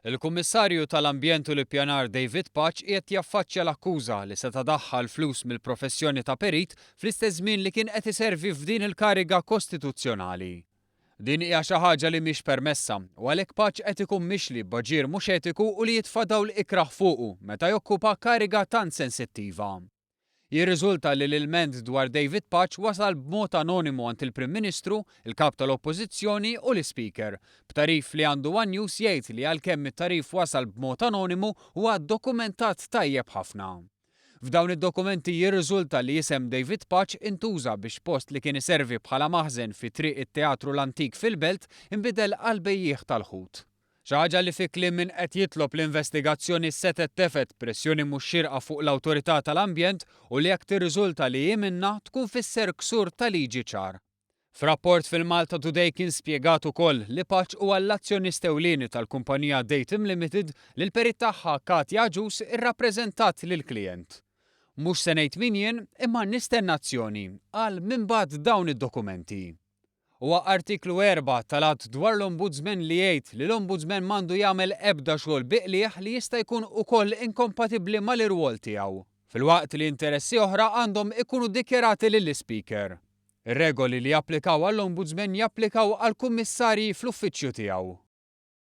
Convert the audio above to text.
Il-Kummissarju tal-Ambjent u l-Ippjanar David Paċ qiegħed jaffaċċja l-akkuża li se tadaħħal flus mill-professjoni ta' perit fl-istess żmien li kien qed iservi f'din il-kariga kostituzzjonali. Din hija xi ħaġa li mhix permessa u għalhekk Paċ qed ikun mixli b'aġir mhux etiku u li jitfadaw l-ikraħ fuqu meta jokkupa kariga tant sensittiva. Jirriżulta li l-ilment dwar David Paċ wasal b'mod anonimu għand il-Prim Ministru, il-kap tal-Oppożizzjoni u l-Speaker, b'tarif li għandu One News jgħid li għalkemm it-tarif wasal b'mod anonimu huwa ddokumentat tajjeb ħafna. F'dawn id-dokumenti jirriżulta li isem David Paċ intuża biex post li kien iservi bħala maħżen fi triq it-Teatru l-Antik fil-Belt inbidel għal bejjieħ tal-ħut. Xi ħaġa li fi kliem min qed jitlob l-investigazzjoni setet tefet pressjoni mhux xierqa fuq l-Awtorità tal-Ambjent u li jekk tirriżulta li hi minnha tkun fisser ksur ta' liġi ċar. F'rapport fil-Malta Today kien spjegat ukoll li Paċ huwa l-azzjonist ewlieni tal-kumpanija Datum Limited li l-perit tagħha Katja Ġus irrappreżentat lill-klijent. Mhux se ngħid min jien imma nistenna azzjoni għal minbagħad dawn id-dokumenti. Huwa artiklu 4 tal-att dwar l-Ombudsman li jgħid li l-Ombudsman m'għandu jagħmel ebda xogħol biqlieħ li jista' jkun ukoll inkompatibbli mal-irwol tiegħu, filwaqt li interessi oħra għandhom ikunu ddikjarati lill-Speaker. Ir-regoli li japplikaw għall-Ombudsman japplikaw għall-kummissarji fl-uffiċċju tiegħu.